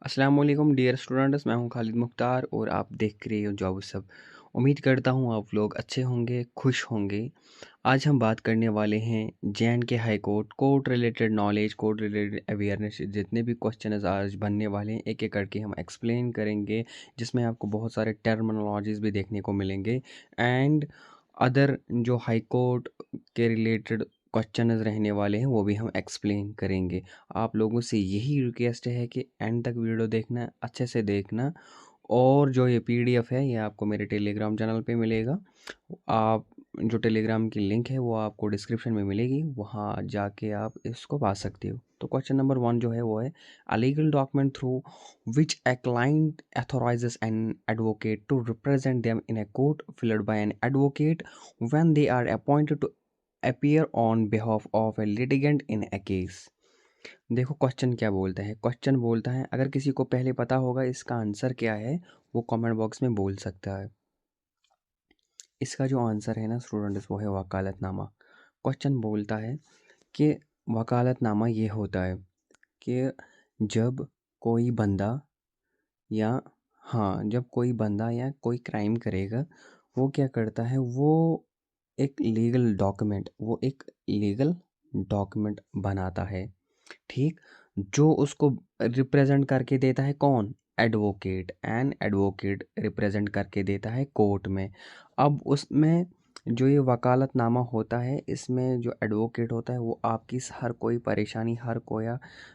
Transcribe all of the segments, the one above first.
अस्सलाम वालेकुम dear students, मैं हूं खालिद मुख्तार और आप देख रहे हो जॉब सब। उम्मीद करता हूं आप लोग अच्छे होंगे, खुश होंगे। आज हम बात करने वाले हैं J&K high court court related knowledge, court related awareness. जितने भी क्वेश्चन आज बनने वाले हैं एक एक करके हम एक्सप्लेन करेंगे, जिसमें आपको बहुत सारे टर्मिनोलॉजीज भी देखने को मिलेंगे एंड अदर जो हाई कोर्ट के रिलेटेड क्वेश्चंस रहने वाले हैं वो भी हम एक्सप्लेन करेंगे। आप लोगों से यही रिक्वेस्ट है कि एंड तक वीडियो देखना, अच्छे से देखना। और जो ये पीडीएफ है ये आपको मेरे टेलीग्राम चैनल पे मिलेगा। आप जो टेलीग्राम की लिंक है वो आपको डिस्क्रिप्शन में मिलेगी, वहाँ जाके आप इसको पा सकते हो। तो क्वेश्चन नंबर 1 जो है वो है a legal document through which a client authorizes an advocate to represent them in a court filled by an advocate when they are appointed to appear on behalf of a litigant in a case। देखो question क्या बोलता है। Question बोलता है अगर किसी को पहले पता होगा इसका आंसर क्या है वो कमेंट बॉक्स में बोल सकता है। इसका जो आंसर है ना स्टूडेंट्स वो है वकालतनामा। क्वेश्चन बोलता है कि वकालतनामा ये होता है कि जब कोई बंदा या जब कोई बंदा या कोई क्राइम करेगा वो क्या करता है, वो एक लीगल डॉक्यूमेंट बनाता है। ठीक, जो उसको रिप्रेजेंट करके देता है कौन, एडवोकेट। एडवोकेट रिप्रेजेंट करके देता है कोर्ट में। अब उसमें जो ये वकालतनामा होता है इसमें जो एडवोकेट होता है वो आपकी हर कोई परेशानी,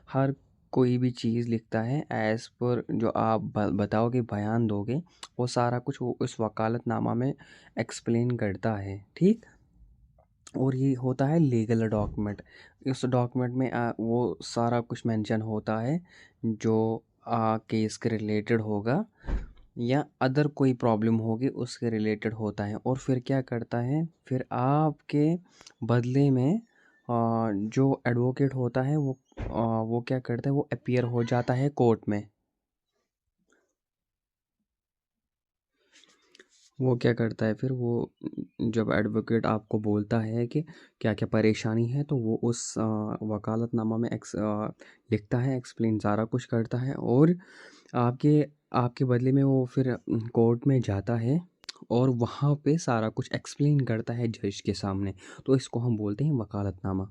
हर कोई भी चीज़ लिखता है एज़ पर जो आप बताओगे, बयान दोगे, वो सारा कुछ वो उस वकालतनामा में एक्सप्लेन करता है। ठीक, और ये होता है लीगल डॉक्यूमेंट। इस डॉक्यूमेंट में वो सारा कुछ मेंशन होता है जो केस के रिलेटेड होगा या अदर कोई प्रॉब्लम होगी उसके रिलेटेड होता है। और फिर क्या करता है, फिर आपके बदले में जो एडवोकेट होता है वो क्या करता है, वो अपीयर हो जाता है कोर्ट में। वो क्या करता है फिर वो, जब एडवोकेट आपको बोलता है कि क्या क्या परेशानी है तो वो उस वकालतनामा में लिखता है, एक्सप्लेन सारा कुछ करता है। और आपके आपके बदले में वो फिर कोर्ट में जाता है और वहाँ पे सारा कुछ एक्सप्लेन करता है जज के सामने। तो इसको हम बोलते हैं वकालतनामा।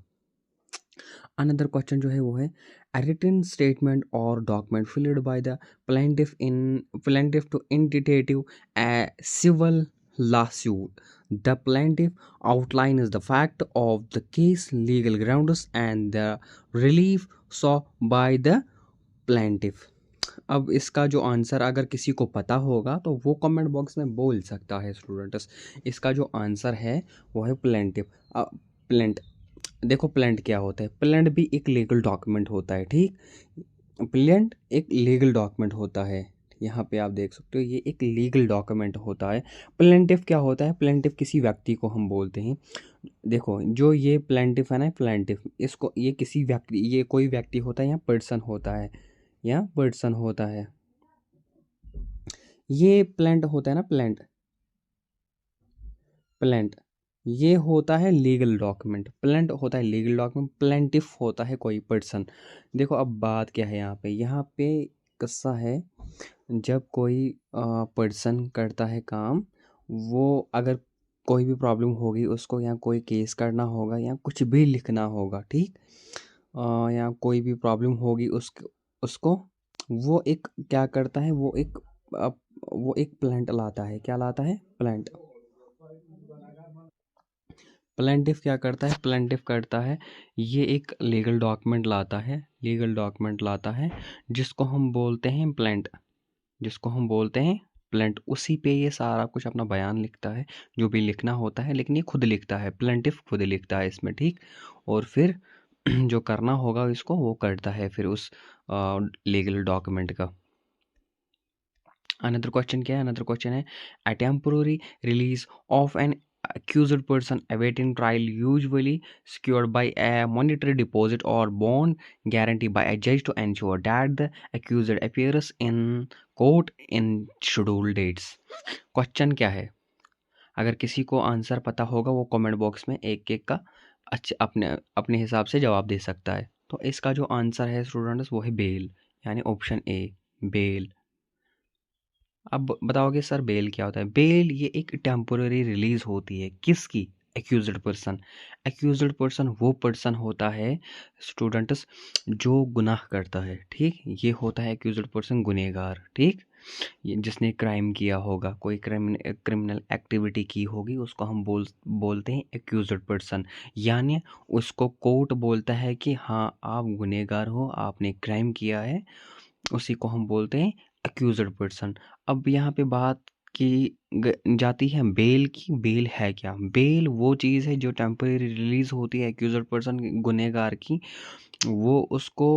अनदर क्वेश्चन जो है वो है a written statement or document filled by the plaintiff to indicative a civil lawsuit. The plaintiff outlines the fact of the case, legal grounds and the relief sought by the plaintiff। अब इसका जो answer अगर किसी को पता होगा तो वो कमेंट बॉक्स में बोल सकता है स्टूडेंट्स। इसका जो आंसर है वो है प्लेंटिव। प्लेंट, देखो प्लेंट क्या होता है, प्लेंट भी एक लीगल डॉक्यूमेंट होता है। ठीक, प्लेंट एक लीगल डॉक्यूमेंट होता है। यहाँ पे आप देख सकते हो ये एक लीगल डॉक्यूमेंट होता है। प्लेंटिफ क्या होता है, प्लेंटिफ किसी व्यक्ति को हम बोलते हैं। देखो जो ये प्लेंटिफ है ना, प्लेंटिफ इसको ये किसी व्यक्ति, ये कोई व्यक्ति होता है या पर्सन होता है, ये प्लेंट होता है ना, प्लेंट ये होता है लीगल डॉक्यूमेंट। प्लेंट होता है लीगल डॉक्यूमेंट, प्लेंटिफ होता है कोई पर्सन। देखो अब बात क्या है यहाँ पे किस्सा है, जब कोई पर्सन करता है काम, वो अगर कोई भी प्रॉब्लम होगी उसको, या कोई केस करना होगा या कुछ भी लिखना होगा, ठीक, या कोई भी प्रॉब्लम होगी उसको वो एक क्या करता है, अ, वो एक प्लेंट लाता है। क्या लाता है, प्लेंट। प्लेंटिफ क्या करता है, प्लेंटिफ करता है ये एक लीगल डॉक्यूमेंट लाता है जिसको हम बोलते हैं प्लेंट। उसी पे ये सारा कुछ अपना बयान लिखता है, जो भी लिखना होता है, लेकिन ये खुद लिखता है, प्लेंटिफ खुद लिखता है इसमें। ठीक, और फिर जो करना होगा इसको वो करता है फिर उस लीगल डॉक्यूमेंट का। अनदर क्वेश्चन क्या है, अनदर क्वेश्चन है a temporary release of an accused person awaiting trial usually secured by a monetary deposit or bond guarantee by a judge to ensure that the accused appears in court in scheduled dates। Question क्या है, अगर किसी को answer पता होगा वो comment box में एक एक का अच्छे अपने अपने हिसाब से जवाब दे सकता है। तो इसका जो आंसर है स्टूडेंट्स वो है बेल। यानी ऑप्शन ए बेल। अब बताओगे सर बेल क्या होता है? बेल ये एक टेम्पोररी रिलीज होती है, किसकी? Accused person. एक्यूज्ड पर्सन वो पर्सन होता है स्टूडेंट्स जो गुनाह करता है, ठीक? ये होता है एक्यूज्ड पर्सन, गुनहगार, ठीक? जिसने क्राइम किया होगा, कोई क्रिमिनल एक्टिविटी की होगी, उसको हम बोलते हैं एक्यूज्ड पर्सन। यानी उसको कोर्ट बोलता है कि हाँ आप गुनहगार हो, आपने क्राइम किया है, उसी को हम बोलते हैं एक्यूज्ड पर्सन। अब यहाँ पे बात की जाती है बेल की। बेल है क्या? बेल वो चीज़ है जो टेम्परेरी रिलीज होती है एक्यूज्ड पर्सन, गुनहगार की। वो उसको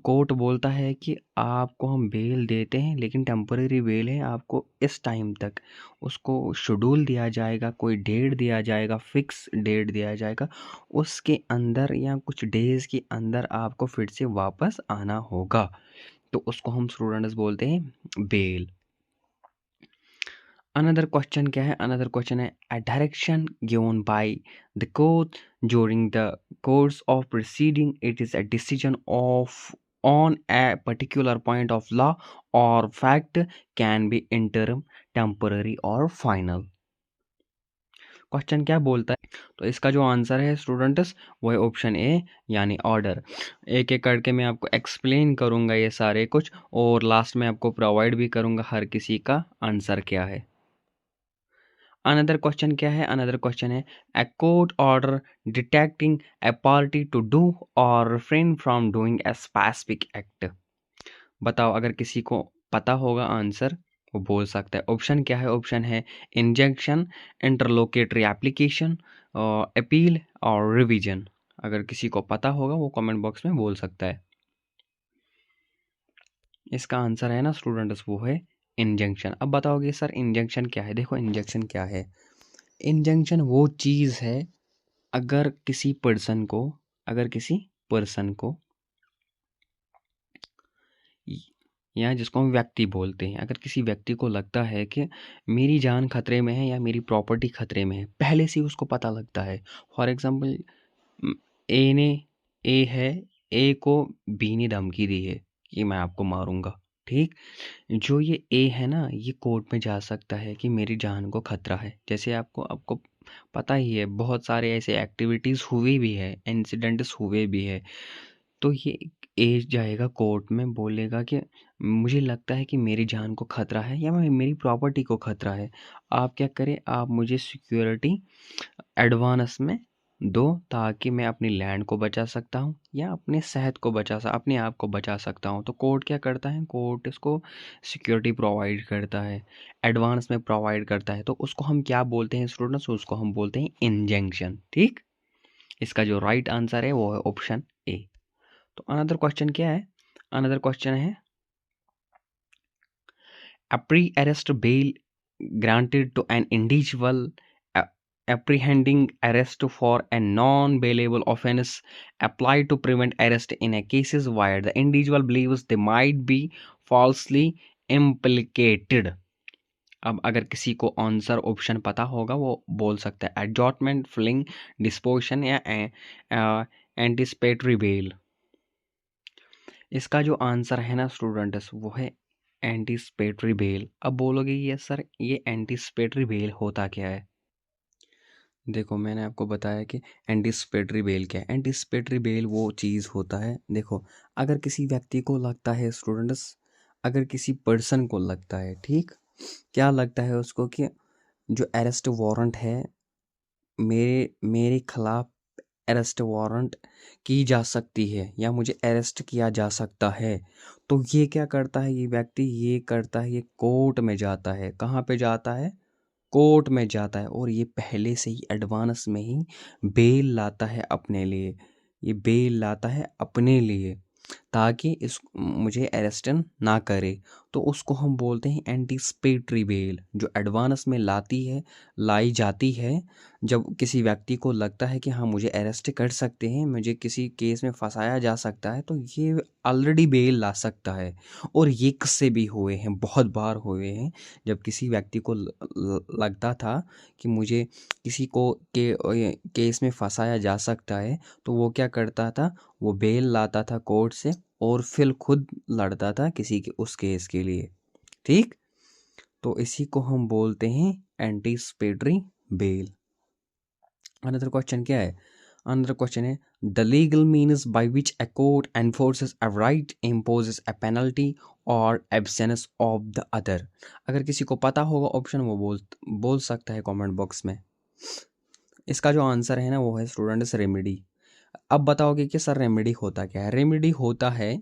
कोर्ट बोलता है कि आपको हम बेल देते हैं, लेकिन टेम्परेरी बेल है, आपको इस टाइम तक, उसको शेड्यूल दिया जाएगा, कोई डेट दिया जाएगा, फिक्स डेट दिया जाएगा, उसके अंदर या कुछ डेज के अंदर आपको फिर से वापस आना होगा, तो उसको हम स्टूडेंट्स बोलते हैं बेल। अनदर क्वेश्चन क्या है? अनदर क्वेश्चन है a direction given by the court during the course of proceeding, it is a decision of on a particular point of law or fact, can be interim, temporary or final। Question क्या बोलता है? तो इसका जो answer है students वो है option ए, यानी ऑर्डर। एक एक करके मैं आपको एक्सप्लेन करूंगा ये सारे कुछ, और लास्ट में आपको प्रोवाइड भी करूंगा हर किसी का आंसर क्या है। अनदर क्वेश्चन क्या है? अनदर क्वेश्चन है a court order detecting a party to do or refrain from doing a specific act. बताओ, अगर किसी को पता होगा आंसर वो बोल सकता है। ऑप्शन क्या है? ऑप्शन है इंजंक्शन, इंटरलोकेटरी एप्लीकेशन, अपील और रिवीजन। अगर किसी को पता होगा वो कमेंट बॉक्स में बोल सकता है। इसका आंसर है ना स्टूडेंट्स वो है इंजंक्शन। अब बताओगे सर इंजंक्शन क्या है? देखो इंजंक्शन क्या है। इंजंक्शन वो चीज़ है अगर किसी पर्सन को, अगर किसी पर्सन को, या जिसको हम व्यक्ति बोलते हैं, अगर किसी व्यक्ति को लगता है कि मेरी जान खतरे में है या मेरी प्रॉपर्टी खतरे में है, पहले से ही उसको पता लगता है। फॉर एग्जांपल ए ने, ए है, ए को बी ने धमकी दी है कि मैं आपको मारूंगा, ठीक? जो ये ए है ना, ये कोर्ट में जा सकता है कि मेरी जान को खतरा है। जैसे आपको आपको पता ही है बहुत सारे ऐसे एक्टिविटीज़ हुए भी है, इंसिडेंट्स हुए भी है। तो ये ए जाएगा कोर्ट में, बोलेगा कि मुझे लगता है कि मेरी जान को खतरा है या मेरी प्रॉपर्टी को खतरा है, आप क्या करें, आप मुझे सिक्योरिटी एडवांस में दो, ताकि मैं अपनी लैंड को बचा सकता हूँ या अपने सेहत को अपने आप को बचा सकता हूँ। तो कोर्ट क्या करता है? कोर्ट इसको सिक्योरिटी प्रोवाइड करता है, एडवांस में प्रोवाइड करता है। तो उसको हम क्या बोलते हैं स्टूडेंट्स? उसको हम बोलते हैं इंजंक्शन, ठीक? इसका जो राइट आंसर है वो है ऑप्शन ए। तो अनदर क्वेश्चन क्या है? अनदर क्वेश्चन है a pre-arrest bail granted to an individual apprehending arrest for a non-bailable offense applied to prevent arrest in a cases where the individual believes they might be falsely implicated। अब अगर किसी को answer option पता होगा वो बोल सकता है एडजॉर्टमेंट, फ्लिंग, डिस्पोशन या एंटिसिपेटरी बेल। इसका जो आंसर है ना स्टूडेंट्स वो है एंटिसिपेटरी बेल। अब बोलोगे ये सर ये एंटिसिपेटरी बेल होता क्या है? देखो मैंने आपको बताया कि एंटिसिपेटरी बेल क्या है। एंटिसिपेटरी बेल वो चीज़ होता है, देखो अगर किसी व्यक्ति को लगता है स्टूडेंट्स, अगर किसी पर्सन को लगता है, ठीक, क्या लगता है उसको कि जो अरेस्ट वारंट है मेरे मेरे खिलाफ अरेस्ट वारंट की जा सकती है या मुझे अरेस्ट किया जा सकता है, तो ये क्या करता है, ये व्यक्ति ये करता है, ये कोर्ट में जाता है। कहाँ पे जाता है? कोर्ट में जाता है, और ये पहले से ही एडवांस में ही बेल लाता है अपने लिए। ये बेल लाता है अपने लिए ताकि इस मुझे अरेस्ट ना करे। तो उसको हम बोलते हैं एंटिसिपेटरी बेल, जो एडवांस में लाई जाती है जब किसी व्यक्ति को लगता है कि हाँ मुझे अरेस्ट कर सकते हैं, मुझे किसी केस में फंसाया जा सकता है, तो ये ऑलरेडी बेल ला सकता है। और ये किस्से भी हुए हैं, बहुत बार हुए हैं, जब किसी व्यक्ति को लगता था कि मुझे किसी को केस में फंसाया जा सकता है, तो वो क्या करता था, वो बेल लाता था कोर्ट से, और फिर खुद लड़ता था किसी के उस केस के लिए। ठीक, तो इसी को हम बोलते हैं एंटीसिपेटरी बेल। अनदर क्वेश्चन क्या है? अनदर क्वेश्चन है the legal means by which a court एनफोर्सेस a right imposes a penalty और एब्सेंस ऑफ द अदर। अगर किसी को पता होगा ऑप्शन वो बोल सकता है कमेंट बॉक्स में। इसका जो आंसर है ना वो है स्टूडेंट्स रेमेडी। अब बताओगे कि सर रेमेडी होता क्या है? रेमेडी होता है,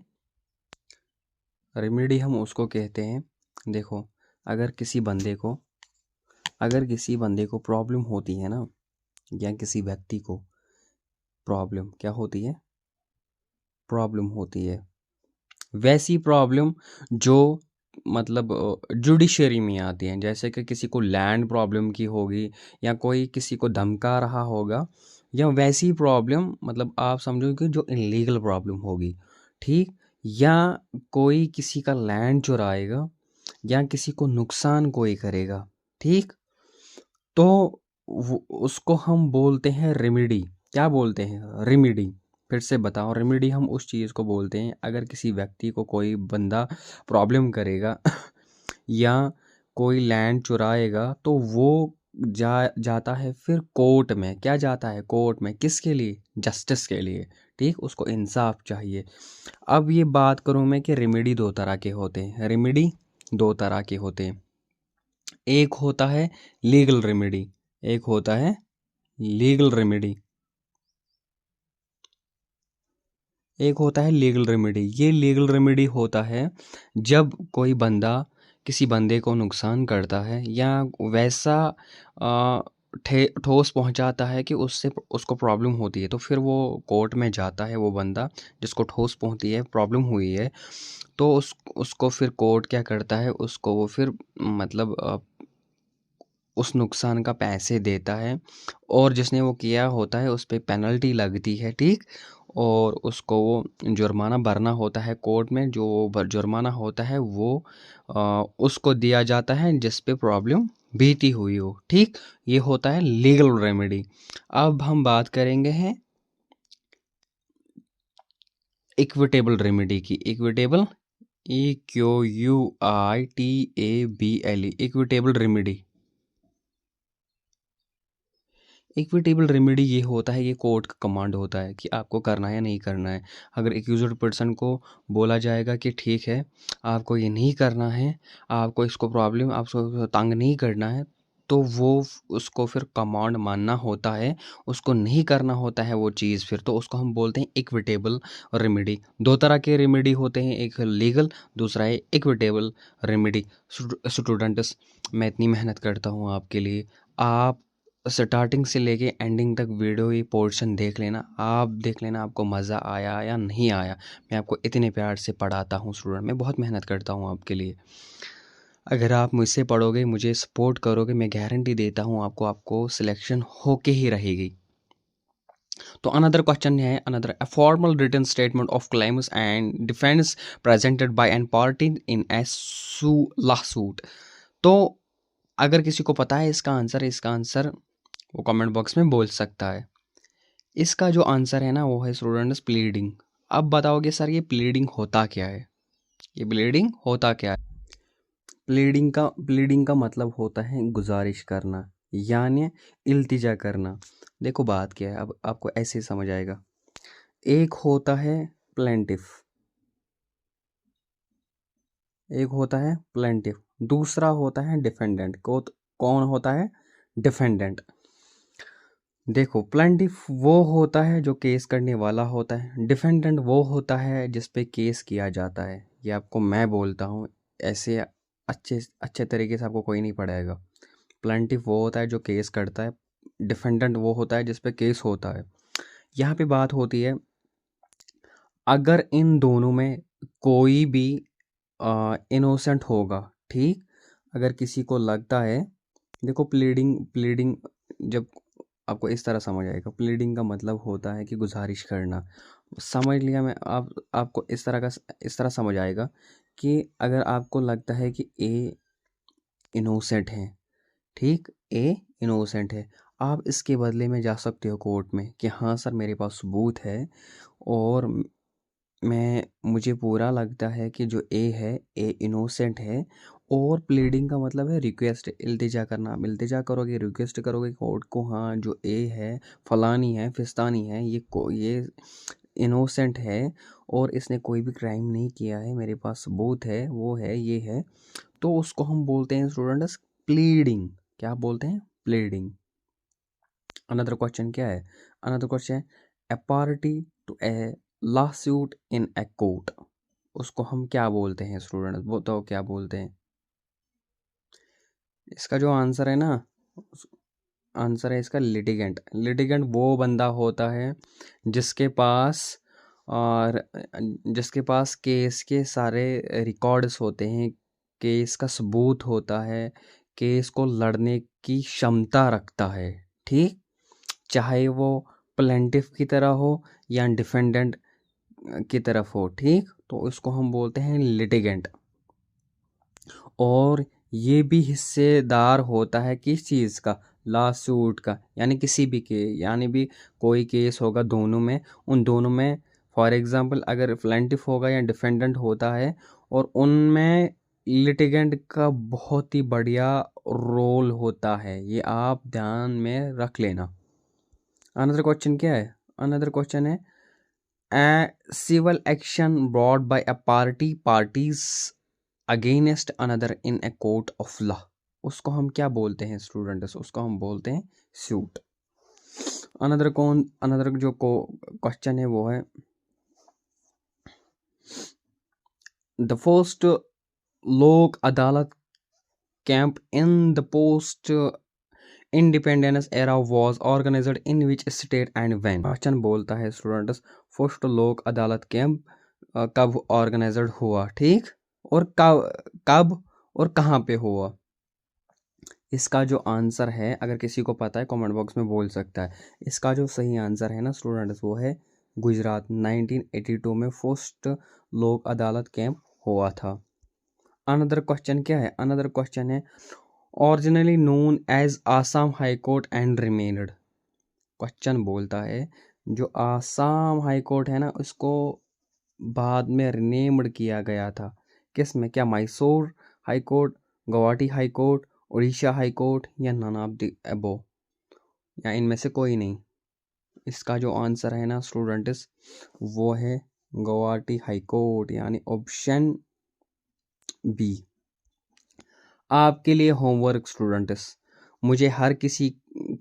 रेमेडी हम उसको कहते हैं, देखो अगर किसी बंदे को प्रॉब्लम होती है ना, या किसी व्यक्ति को प्रॉब्लम क्या होती है? प्रॉब्लम होती है, वैसी प्रॉब्लम जो मतलब जुडिशरी में आती है, जैसे कि किसी को लैंड प्रॉब्लम की होगी या कोई किसी को धमका रहा होगा, या वैसी प्रॉब्लम मतलब आप समझो कि जो इलीगल प्रॉब्लम होगी। ठीक, या कोई किसी का लैंड चुराएगा या किसी को नुकसान कोई करेगा। ठीक, तो उसको हम बोलते हैं रेमेडी। क्या बोलते हैं? रेमेडी। फिर से बताओ, रेमेडी हम उस चीज़ को बोलते हैं अगर किसी व्यक्ति को कोई बंदा प्रॉब्लम करेगा या कोई लैंड चुराएगा तो वो जाता है फिर कोर्ट में। क्या जाता है? कोर्ट में। किसके लिए? जस्टिस के लिए। ठीक, उसको इंसाफ चाहिए। अब ये बात करूँ मैं कि रेमेडी दो तरह के होते हैं। रेमेडी दो तरह के होते हैं। एक होता है लीगल रेमेडी, एक होता है लीगल रेमेडी, एक होता है लीगल रेमेडी। ये लीगल रेमेडी होता है जब कोई बंदा किसी बंदे को नुकसान करता है या वैसा आ, ठोस पहुंचाता है कि उससे उसको प्रॉब्लम होती है, तो फिर वो कोर्ट में जाता है। वो बंदा जिसको ठोस पहुंची है, प्रॉब्लम हुई है, तो उसको फिर कोर्ट क्या करता है, उसको वो फिर मतलब उस नुकसान का पैसे देता है, और जिसने वो किया होता है उस पे पेनल्टी लगती है। ठीक, और उसको वो जुर्माना भरना होता है कोर्ट में। जो जुर्माना होता है वो उसको दिया जाता है जिस पे प्रॉब्लम बीती हुई हो। ठीक, ये होता है लीगल रेमेडी। अब हम बात करेंगे हैं इक्विटेबल रेमेडी की। Equitable, EQUITABLE, equitable remedy. Equitable remedy ये होता है, ये कोर्ट का कमांड होता है कि आपको करना है या नहीं करना है। अगर एक्यूज्ड पर्सन को बोला जाएगा कि ठीक है आपको ये नहीं करना है, आपको इसको प्रॉब्लम, आपको तंग नहीं करना है, तो वो उसको फिर कमांड मानना होता है, उसको नहीं करना होता है वो चीज़ फिर। तो उसको हम बोलते हैं इक्विटेबल रेमेडी। दो तरह के रेमेडी होते हैं, एक लीगल, दूसरा है इक्विटेबल रेमेडी। स्टूडेंट्स, मैं इतनी मेहनत करता हूँ आपके लिए, आप स्टार्टिंग से लेके एंडिंग तक वीडियो ये पोर्शन देख लेना। आप देख लेना आपको मज़ा आया या नहीं आया। मैं आपको इतने प्यार से पढ़ाता हूँ स्टूडेंट, मैं बहुत मेहनत करता हूँ आपके लिए। अगर आप मुझसे पढ़ोगे, मुझे सपोर्ट करोगे, मैं गारंटी देता हूँ आपको सिलेक्शन होके ही रहेगी। तो अनदर क्वेश्चन है, another a formal written statement of claims and defence presented by an party in a lawsuit. तो अगर किसी को पता है इसका आंसर वो कमेंट बॉक्स में बोल सकता है। इसका जो आंसर है ना वो है स्टूडेंट्स प्लीडिंग। अब बताओगे सर ये प्लीडिंग होता क्या है? ये प्लीडिंग होता क्या है? प्लीडिंग का मतलब होता है गुजारिश करना, यानी इल्तिजा करना। देखो बात क्या है, अब आपको ऐसे समझ आएगा। एक होता है प्लेंटिफ, एक होता है प्लेंटिफ, दूसरा होता है डिफेंडेंट। कौन होता है? डिफेंडेंट। देखो प्लेंटिफ वो होता है जो केस करने वाला होता है, डिफेंडेंट वो होता है जिस पे केस किया जाता है। ये आपको मैं बोलता हूँ, ऐसे अच्छे अच्छे तरीके से आपको कोई नहीं पढ़ाएगा। प्लेंटिफ वो होता है जो केस करता है, डिफेंडेंट वो होता है जिस पे केस होता है। यहाँ पे बात होती है, अगर इन दोनों में कोई भी इनोसेंट होगा। ठीक, अगर किसी को लगता है, देखो प्लीडिंग प्लीडिंग जब आपको इस तरह समझ आएगा, प्लीडिंग का मतलब होता है कि गुजारिश करना। समझ लिया मैं? आपको इस तरह समझ आएगा कि अगर आपको लगता है कि ए इनोसेंट है, ठीक, ए इनोसेंट है, आप इसके बदले में जा सकते हो कोर्ट में कि हाँ सर मेरे पास सबूत है और मुझे पूरा लगता है कि जो ए है, ए इनोसेंट है। और प्लीडिंग का मतलब है रिक्वेस्ट, इल्तिजा करना। आप इल्तिजा करोगे, रिक्वेस्ट करोगे कोर्ट को, हाँ जो ए है फलानी है फिस्तानी है, ये इनोसेंट है और इसने कोई भी क्राइम नहीं किया है, मेरे पास सबूत है, वो है, ये है, तो उसको हम बोलते हैं स्टूडेंट्स प्लीडिंग। क्या बोलते हैं? प्लीडिंग। अनदर क्वेश्चन क्या है? Another question, a party to a lawsuit in a court, उसको हम क्या बोलते हैं स्टूडेंट्स? वो तो क्या बोलते हैं? इसका जो आंसर है ना, आंसर है इसका लिटिगेंट। लिटिगेंट वो बंदा होता है जिसके पास और जिसके पास केस के सारे रिकॉर्ड्स होते हैं, केस का सबूत होता है, केस को लड़ने की क्षमता रखता है। ठीक, चाहे वो प्लेंटिफ की तरह हो या डिफेंडेंट की तरफ हो। ठीक, तो इसको हम बोलते हैं लिटिगेंट। और ये भी हिस्सेदार होता है किस चीज़ का? लॉसूट का, यानी किसी भी यानी भी कोई केस होगा दोनों में, उन दोनों में फॉर एग्जांपल अगर प्लेंटिफ होगा या डिफेंडेंट होता है, और उनमें लिटिगेंट का बहुत ही बढ़िया रोल होता है, ये आप ध्यान में रख लेना। अनदर क्वेश्चन क्या है? अनदर क्वेश्चन है, a civil action brought by a parties against another in a court of law, उसको हम क्या बोलते हैं स्टूडेंट्स? उसको हम बोलते हैं सूट। अनदर जो क्वेश्चन है वो है, the first Lok Adalat camp in the post independence era was organised in which state and when. Question बोलता है students, first Lok Adalat camp कब ऑर्गेनाइज्ड हुआ? ठीक, और कब और कहाँ पे हुआ? इसका जो आंसर है, अगर किसी को पता है कमेंट बॉक्स में बोल सकता है। इसका जो सही आंसर है ना स्टूडेंट्स, वो है गुजरात। 1982 में फर्स्ट लोक अदालत कैंप हुआ था। अनदर क्वेश्चन क्या है? अनदर क्वेश्चन है, originally known as Assam high court and remained. Question बोलता है जो आसाम हाई कोर्ट है ना, उसको बाद में रिनेम्ड किया गया था। किस में? क्या Mysore high court, Guwahati high court, Orissa high court, या नन ऑफ द अबव, या इनमें से कोई नहीं? इसका जो आंसर है ना स्टूडेंट्स, वो है गुवाहाटी हाई कोर्ट, यानी ऑप्शन बी। आपके लिए होमवर्क स्टूडेंट्स, मुझे हर किसी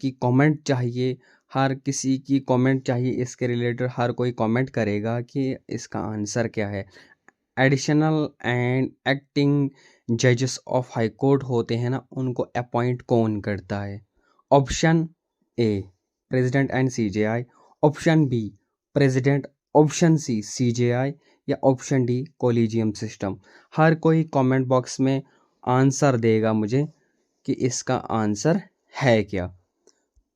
की कमेंट चाहिए, हर किसी की कमेंट चाहिए इसके रिलेटेड। हर कोई कमेंट करेगा कि इसका आंसर क्या है। एडिशनल एंड एक्टिंग जजेस ऑफ हाई कोर्ट होते हैं ना, उनको अपॉइंट कौन करता है? Option A president and CJI, option B president, option C CJI, या ऑप्शन डी कोलिजियम सिस्टम। हर कोई कमेंट बॉक्स में आंसर देगा मुझे कि इसका आंसर है क्या।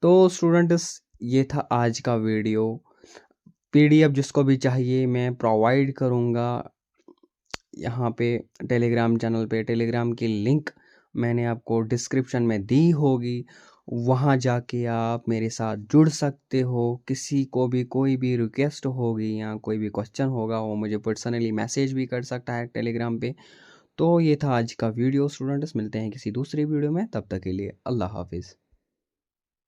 तो स्टूडेंट्स, ये था आज का वीडियो। पीडीएफ जिसको भी चाहिए मैं प्रोवाइड करूँगा यहाँ पे टेलीग्राम चैनल पे। टेलीग्राम की लिंक मैंने आपको डिस्क्रिप्शन में दी होगी, वहाँ जाके आप मेरे साथ जुड़ सकते हो। किसी को भी कोई भी रिक्वेस्ट होगी या कोई भी क्वेश्चन होगा, वो मुझे पर्सनली मैसेज भी कर सकता है टेलीग्राम पे। तो ये था आज का वीडियो स्टूडेंट्स, मिलते हैं किसी दूसरी वीडियो में, तब तक के लिए अल्लाह हाफिज़।